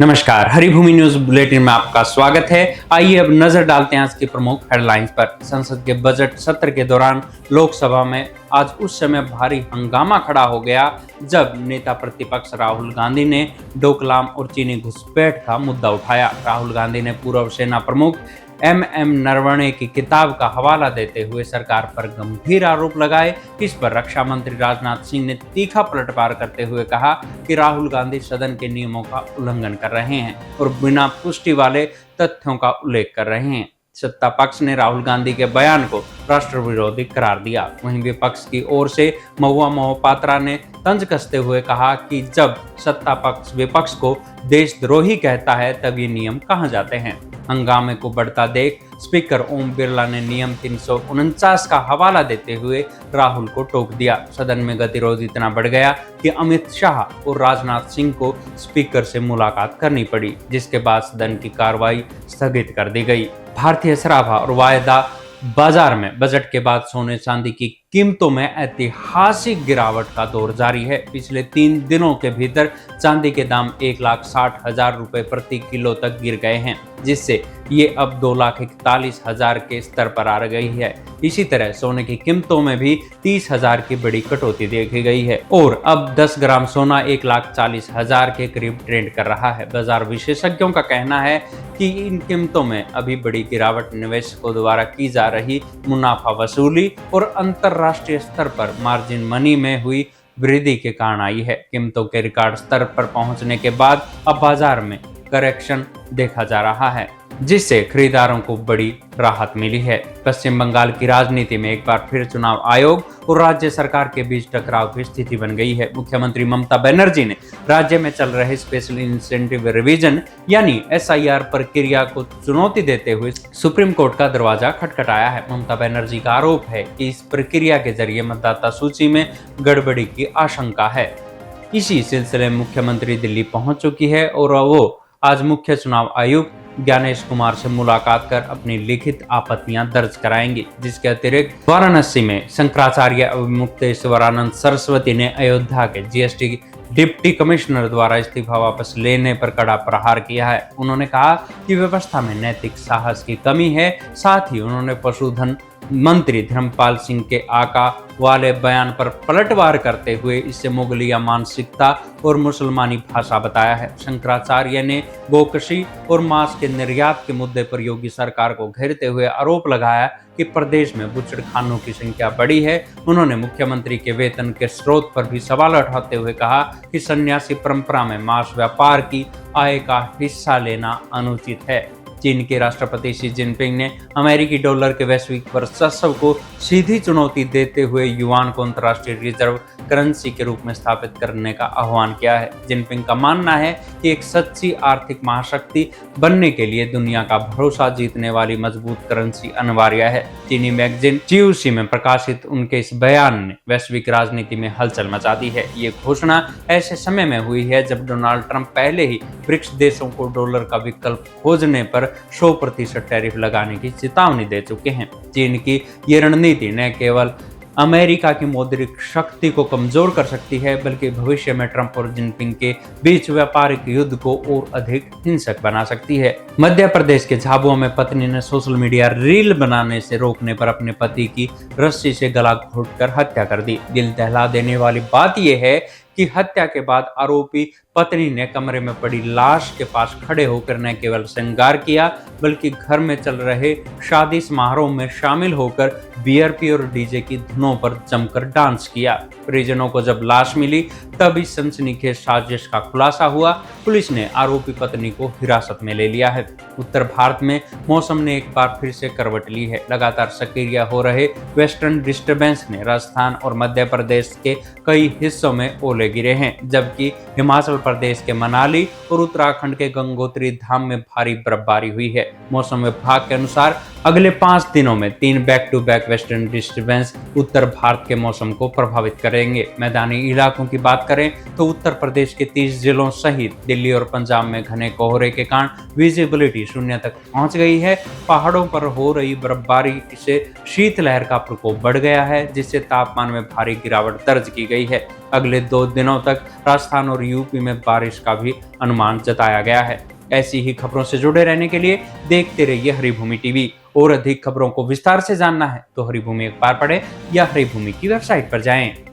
नमस्कार, Haribhoomi news bulletin में आपका स्वागत है। आइए अब नजर डालते हैं आज की प्रमुख हेडलाइंस पर। संसद के बजट सत्र के दौरान लोकसभा में आज उस समय भारी हंगामा खड़ा हो गया जब नेता प्रतिपक्ष राहुल गांधी ने डोकलाम और चीनी घुसपैठ का मुद्दा उठाया। राहुल गांधी ने पूर्व सेना प्रमुख एम नरवणे की किताब का हवाला देते हुए सरकार पर गंभीर आरोप लगाए। इस पर रक्षा मंत्री राजनाथ सिंह ने तीखा पलटवार करते हुए कहा कि राहुल गांधी सदन के नियमों का उल्लंघन कर रहे हैं और बिना पुष्टि वाले तथ्यों का उल्लेख कर रहे हैं। सत्ता पक्ष ने राहुल गांधी के बयान को राष्ट्र विरोधी करार दिया। वहीं विपक्ष की ओर से महुआ मोहपात्रा ने तंज कसते हुए कहा कि जब सत्ता पक्ष विपक्ष को देशद्रोही कहता है तब ये नियम कहां जाते हैं। हंगामे को बढ़ता देख स्पीकर ओम बिरला ने नियम 349 का हवाला देते हुए राहुल को टोक दिया। सदन में गतिरोध इतना बढ़ गया कि अमित शाह और राजनाथ सिंह को स्पीकर से मुलाकात करनी पड़ी, जिसके बाद सदन की कार्रवाई स्थगित कर दी गई। भारतीय शराबा और वायदा बाजार में बजट के बाद सोने चांदी की कीमतों में ऐतिहासिक गिरावट का दौर जारी है। पिछले 3 दिनों के भीतर चांदी के दाम 1,60,000 रुपए प्रति किलो तक गिर गए हैं, जिससे ये अब 2,41,000 के स्तर पर आ गई है। इसी तरह सोने की कीमतों में भी 30,000 की बड़ी कटौती देखी गई है और अब 10 ग्राम सोना 1,40,000 के करीब ट्रेंड कर रहा है। बाजार विशेषज्ञों का कहना है कि इन कीमतों में अभी बड़ी गिरावट निवेशकों द्वारा की जा रही मुनाफा वसूली और अंतरराष्ट्रीय स्तर पर मार्जिन मनी में हुई वृद्धि के कारण आई है। कीमतों के रिकॉर्ड स्तर पर पहुंचने के बाद अब बाजार में करेक्शन देखा जा रहा है, जिससे खरीदारों को बड़ी राहत मिली है। पश्चिम बंगाल की राजनीति में एक बार फिर चुनाव आयोग और राज्य सरकार के बीच टकराव की स्थिति बन गई है। मुख्यमंत्री ममता बनर्जी ने राज्य में चल रहे स्पेशल इंसेंटिव रिवीजन यानी SIR प्रक्रिया को चुनौती देते हुए सुप्रीम कोर्ट का दरवाजा खटखटाया है। ममता बनर्जी का आरोप है कि इस प्रक्रिया के जरिए मतदाता सूची में गड़बड़ी की आशंका है। इसी सिलसिले में मुख्यमंत्री दिल्ली पहुंच चुकी है और वो आज मुख्य चुनाव आयुक्त ज्ञानेश कुमार से मुलाकात कर अपनी लिखित आपत्तियां दर्ज कराएंगी। जिसके अतिरिक्त वाराणसी में शंकराचार्य मुक्तेश्वरानंद सरस्वती ने अयोध्या के GST डिप्टी कमिश्नर द्वारा इस्तीफा वापस लेने पर कड़ा प्रहार किया है। उन्होंने कहा कि व्यवस्था में नैतिक साहस की कमी है। साथ ही उन्होंने पशुधन मंत्री धर्मपाल सिंह के आका वाले बयान पर पलटवार करते हुए इसे मुगलिया मानसिकता और मुसलमानी भाषा बताया है। शंकराचार्य ने गोकशी और मांस के निर्यात के मुद्दे पर योगी सरकार को घेरते हुए आरोप लगाया कि प्रदेश में बूचड़खानों की संख्या बढ़ी है। उन्होंने मुख्यमंत्री के वेतन के स्रोत पर भी सवाल उठाते हुए कहा कि सन्यासी परंपरा में मांस व्यापार की आय का हिस्सा लेना अनुचित है। चीन के राष्ट्रपति शी जिनपिंग ने अमेरिकी डॉलर के वैश्विक वर्चस्व को सीधी चुनौती देते हुए युआन को अंतर्राष्ट्रीय रिजर्व करेंसी के रूप में स्थापित करने का आह्वान किया है। जिनपिंग का मानना है कि एक सच्ची आर्थिक महाशक्ति बनने के लिए दुनिया का भरोसा जीतने वाली मजबूत करेंसी अनिवार्य है। चीनी मैगजीन GUC में प्रकाशित उनके इस बयान ने वैश्विक राजनीति में हलचल मचा दी है। ये घोषणा ऐसे समय में हुई है जब डोनाल्ड ट्रंप पहले ही ब्रिक्स देशों को डॉलर का विकल्प खोजने पर 100% टैरिफ लगाने की चेतावनी दे चुके हैं। चीन की ये रणनीति न केवल अमेरिका की मौद्रिक शक्ति को कमजोर कर सकती है बल्कि भविष्य में ट्रंप और जिनपिंग के बीच व्यापारिक युद्ध को और अधिक हिंसक बना सकती है। मध्य प्रदेश के झाबुआ में पत्नी ने सोशल मीडिया रील बनाने से रोकने पर अपने पति की रस्सी से गला घोंटकर हत्या कर दी। दिल दहला देने वाली बात यह है कि हत्या के बाद आरोपी पत्नी ने कमरे में पड़ी लाश के पास खड़े होकर न केवल श्रृंगार किया बल्कि घर में चल रहे शादी समारोह में शामिल होकर BRP और DJ की धुनों पर जमकर डांस किया। परिजनों को जब लाश मिली तब इस सनसनीखेज साजिश का खुलासा हुआ। पुलिस ने आरोपी पत्नी को हिरासत में ले लिया है। उत्तर भारत में मौसम ने एक बार फिर से करवट ली है। लगातार सक्रिय हो रहे वेस्टर्न डिस्टर्बेंस ने राजस्थान और मध्य प्रदेश के कई हिस्सों में ओले गिरे हैं, जबकि हिमाचल प्रदेश के मनाली और उत्तराखंड के गंगोत्री धाम में भारी बर्फबारी हुई है। मौसम विभाग के अनुसार अगले 5 दिनों में 3 back to back western disturbance उत्तर भारत के मौसम को प्रभावित करेंगे। मैदानी इलाकों की बात करें तो उत्तर प्रदेश के 30 जिलों सहित दिल्ली और पंजाब में घने कोहरे के कारण विजिबिलिटी 0 तक पहुंच गई है। पहाड़ों पर हो रही बर्फबारी से शीतलहर का प्रकोप बढ़ गया है, जिससे तापमान में भारी गिरावट दर्ज की गई है। अगले 2 दिनों तक राजस्थान और यूपी में बारिश का भी अनुमान जताया गया है। ऐसी ही खबरों से जुड़े रहने के लिए देखते रहिए हरिभूमि टीवी। और अधिक खबरों को विस्तार से जानना है तो हरिभूमि अखबार पढ़ें या हरिभूमि की वेबसाइट पर जाएं।